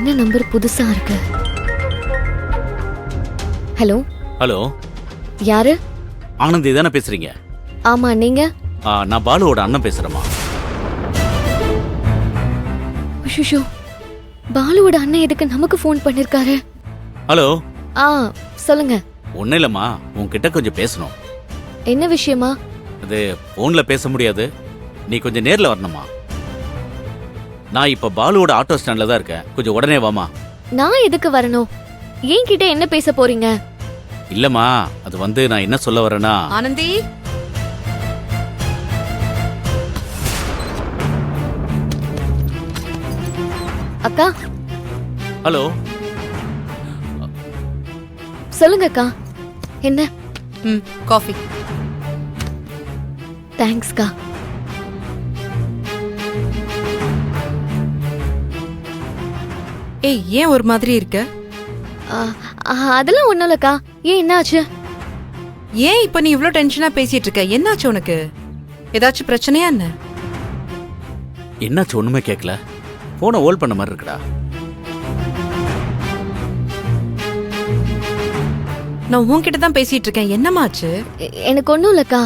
என்ன நம்பர் புதுசா இருக்கு? ஹலோ ஹலோ, யாரு? ஆனந்தி தானே பேசுறீங்க? ஆமா, நீங்க? நான் பாலுவோட அண்ணன் பேசுறேம்மா. ஷுஷு, பாலுவோட அண்ணன் எதுக்கு நமக்கு ஃபோன் பண்ணிருக்காரு? ஹலோ. சொல்லுங்க. ஒன்னும் இல்லம்மா, உன்கிட்ட கொஞ்சம் பேசணும். என்ன விஷயமா? அது போன்ல பேச முடியாது, நீ கொஞ்சம் நேர்ல வரணுமா. நான் இப்ப பாலுவோட ஆட்டோ ஸ்டாண்ட்ல தான் இருக்கேன், கொஞ்சம் உடனே வாமா. நான் எதுக்கு வரணும்? என்கிட்ட என்ன பேச போறீங்க? இல்லம்மா, அது வந்து நான் என்ன சொல்ல வரேன்னா. ஆனந்தி, அக்கா. ஹலோ. சொல்லுங்க அக்கா. என்ன? காஃபி. தேங்க்ஸ்க்கா. ஏய், ஏன் ஒரு மாதிரி இருக்க? அதெல்லாம் ஒண்ணும் இல்லக்கா. ஏன், என்னாச்சு? ஏன் இப்ப நீ இவ்ளோ டென்ஷனா பேசிட்டு இருக்க? என்னாச்சு உனக்கு? ஏதாச்சும் பிரச்சனையா என்ன? என்னாச்சு? ஒண்ணுமே கேட்கல, போனை ஹோல்ட் பண்ண மாதிரி இருக்குடா. நான் உன்கிட்ட தான் பேசிட்டு இருக்கேன், என்னமாச்சு? எனக்கு ஒண்ணும் இல்லக்கா,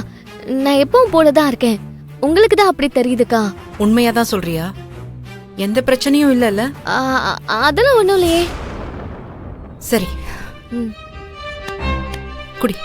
நான் எப்பவும் போலதான் இருக்கேன். உங்களுக்கு தான் அப்படி தெரியுதுக்கா. உண்மையா தான் சொல்றியா? எந்த பிரச்சனையும் இல்லல்ல? அதெல்லாம் ஒண்ணும் இல்லையே. சரி, குடி.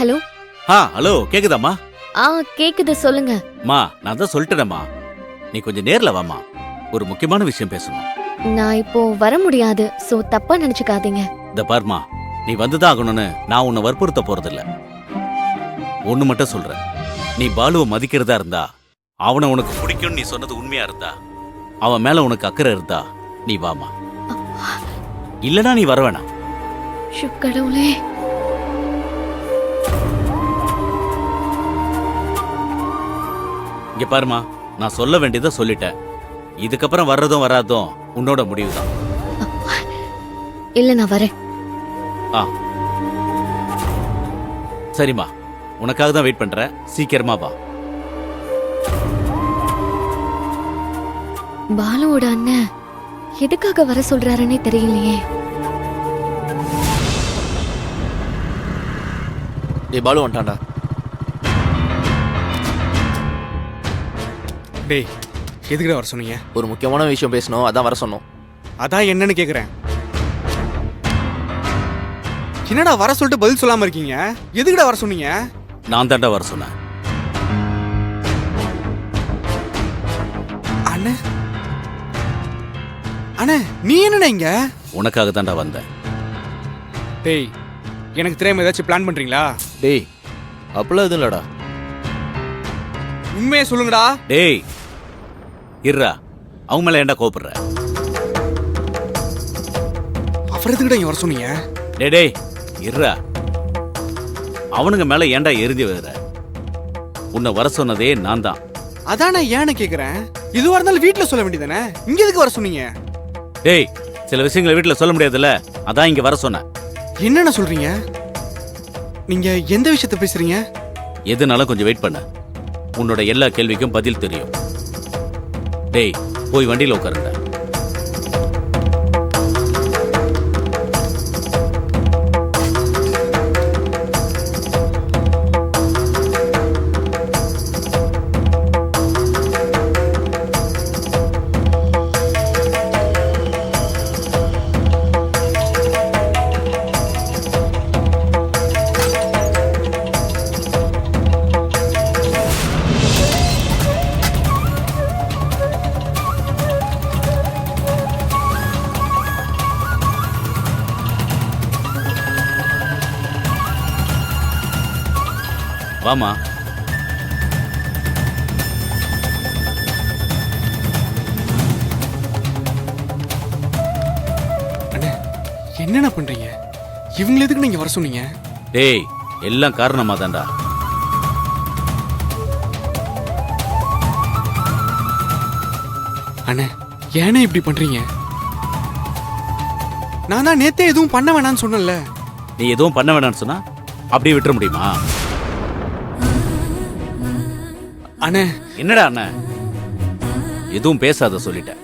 ஹலோ. ஹலோ, கேக்குதாம்மா? கேக்குது, சொல்லுங்க. மா, நான் தான் சொல்லிட்டேனம்மா, நீ கொஞ்சம் நேர்ல வாமா, ஒரு முக்கியமான விஷயம் பேசணும். நான் இப்போ வர முடியாது, சோ தப்பா நினைச்சுக்காதீங்க. இந்த பார்மா, நீ வந்துதான் ஆகணும்னு நான் உன்னை வற்புறுத்த போறதில்ல. ஒண்ணு மட்டும் சொல்றேன், நீ பாலுவை மதிக்கிறதா இருந்தா, அவனை உனக்கு பிடிக்கும்னு நீ சொன்னது உண்மையா இருந்தா, அவன் மேல உனக்கு அக்கறை இருந்தா நீ வாமா, இல்லனா நீ வர வேணாம். கடவுளே. இங்க பாருமா, நான் சொல்ல வேண்டியதை சொல்லிட்டேன், இதுக்கப்புறம் வர்றதும் வராதும் உன்னோட முடிவுதான். இல்ல, நான் வரேன். சரிம்மா, உனக்காக தான் வெயிட் பண்றேன், சீக்கிரமா வா. பாலுவோட அண்ணன் எதுக்காக வர சொல்றாருன்னே தெரியலையே. பாலு வந்துட்டான்டா. டேய், எதுக்குடா வர சொன்னீங்க? ஒரு முக்கியமான விஷயம் பேசணும், அதான் வர சொன்னோம். அதான் என்னன்னு கேக்குறேன். என்னடா வர சொல்லிட்டு பதில் சொல்லாம இருக்கீங்க? எதுக்குடா வர சொன்னீங்க? நான் தாண்டா வர சொன்னேன். அண்ணே, அண்ணே, நீ என்னடா இங்க? உனக்காக தாண்டா வந்தேன். டேய், எனக்கு தெரியாம ஏதாச்சும் பிளான் பண்றீங்களா? டேய், அப்பெல்லாம் எதுவும் இல்லடா. உண்மையை சொல்லுங்கடா. டேய் இருடா, அவங்க மேல ஏன்டா கோபப்படுற? அப்புறம் எதுக்குடா இங்க வர சொன்னீங்க? டேய் இருடா, அவனுங்க மேல ஏன்டா எரிஞ்சு வருற? உன்னை வர சொன்னதே நான் தான். அதானே ஏன்னு கேக்குறேன். இதுவா இருந்தாலும் வீட்டுல சொல்ல வேண்டியதானே, இங்க எதுக்கு வர சொன்னீங்க? டேய், சில விஷயங்களை வீட்டுல சொல்ல முடியாதுல்ல, அதான் இங்க வர சொன்னேன். என்னென்ன சொல்றீங்க? நீங்க எந்த விஷயத்த பேசுறீங்க? எதுனாலும் கொஞ்சம் வெயிட் பண்ண, உன்னோட எல்லா கேள்விக்கும் பதில் தெரியும். டேய், போய் வண்டியில உட்காருங்க. வாமா. அண்ணே, என்னென்ன பண்றீங்க? இவங்களை எதுக்கு நீங்க வர சொன்னீங்க? டேய், எல்லாம் காரணமா தான்டா. அண்ணே ஏனே இப்படி பண்றீங்க? நான் தான் நேத்தே எதுவும் பண்ண வேணாம்னு சொன்னேன்ல. நீ எதுவும் பண்ண வேணாம்னு சொன்னா அப்படியே விட்டுற முடியுமா? அண்ணே என்னடா அண்ணன் எதுவும் பேசாத சொல்லிட்டேன்.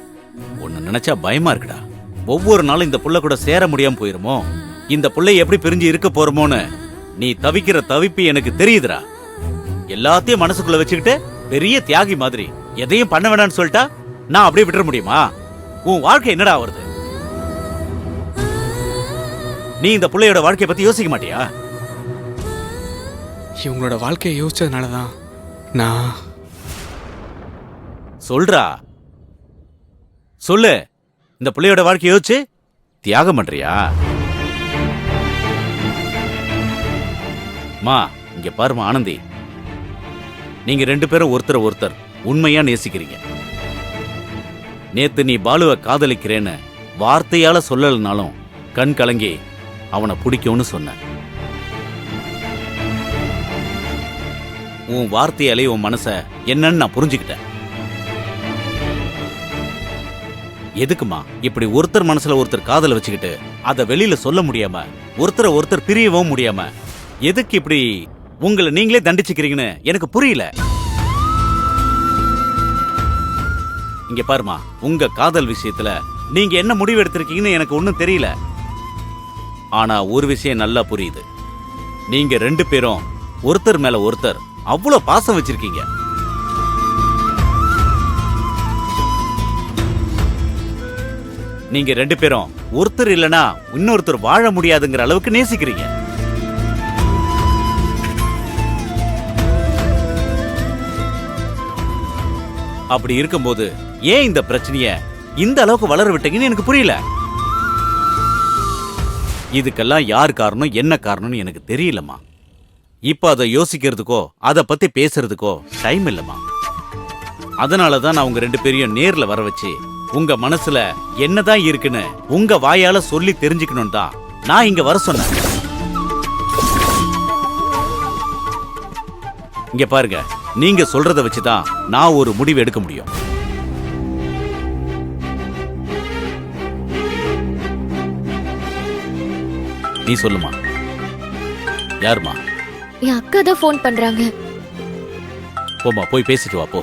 ஒன்னு நினைச்சா பயமா இருக்குடா. ஒவ்வொரு நாளும் இந்த புள்ள கூட சேர முடியாம போயிருமோ, இந்த புள்ளை எப்படி பிரிஞ்சு இருக்க போறமோன்னு நீ தவிக்கிற தவிப்பு எனக்கு தெரியுதுடா. எல்லாத்தையும் மனசுக்குள்ள வச்சுக்கிட்டு பெரிய தியாகி மாதிரி எதையும் பண்ண வேணாம்னு சொல்லிட்டா நான் அப்படியே விட்டுற முடியுமா? உன் வாழ்க்கை என்னடா வருது? நீ இந்த புள்ளையோட வாழ்க்கைய பத்தி யோசிக்க மாட்டியா? இவங்களோட வாழ்க்கையை யோசிச்சதுனாலதான் நான் சொல்றா, சொல்லு. இந்த புள்ளையோட வாழ்க்கைய யோசிச்சு தியாகம் பண்றியா? மா இங்க பாருமா ஆனந்தி, நீங்க 2 பேரும் ஒருத்தர் உண்மையா நேசிக்கிறீங்க. நேத்து நீ பாலுவை காதலிக்கிறேன்னு வார்த்தையால சொல்லலனாலும் கண் கலங்கி அவனை பிடிக்கும்னு சொன்ன. உன் வார்த்தையாலே உன் மனச என்னன்னு நான் புரிஞ்சுக்கிட்டேன். எதுக்குமா இப்படி ஒருத்தர் மனசுல ஒருத்தர் காதல வச்சுக்கிட்டு அதை வெளியில சொல்ல முடியாம ஒருத்தர் பிரியவும் முடியாம எதுக்கு இப்படி உங்களை நீங்களே தண்டிச்சுக்கிறீங்கன்னு எனக்கு புரியல. இங்க பாருமா, உங்க காதல் விஷயத்துல நீங்க என்ன முடிவு எடுத்திருக்கீங்கன்னு எனக்கு ஒன்னும் தெரியல. ஆனா ஒரு விஷயம் நல்லா புரியுது. நீங்க 2 பேரும் ஒருத்தர் மேல ஒருத்தர் அவ்வளவு பாசம் வச்சிருக்கீங்க. நீங்க 2 பேரும் ஒருத்தர் இல்லனா இன்னொருத்தர் வாழ முடியாதுங்கிற அளவுக்கு நேசிக்கிறீங்க. அப்படி இருக்கும்போது ஏன் இந்த பிரச்சனைய இந்த அளவுக்கு வளர விட்டீங்கன்னு எனக்கு புரியல. இதுக்கெல்லாம் யார் காரணம் என்ன காரணம்னு எனக்கு தெரியலம்மா. இப்ப அதை யோசிக்கிறதுக்கோ அதை பத்தி பேசுறதுக்கோ டைம் இல்லம்மா. அதனாலதான் நான் உங்க 2 பேரையும் நேர்ல வர வச்சு உங்க மனசுல என்னதான் இருக்குன்னு உங்க வாயால சொல்லி தெரிஞ்சுக்கணும் தான் நான் இங்க வர சொன்னேன். இங்க பாருங்க, நீங்க சொல்றத வச்சுதான் நான் ஒரு முடிவு எடுக்க முடியும். நீ சொல்லுமா. யாருமா? என் அக்கா தான் ஃபோன் பண்றாங்க. போமா, போய் பேசிட்டு வா போ.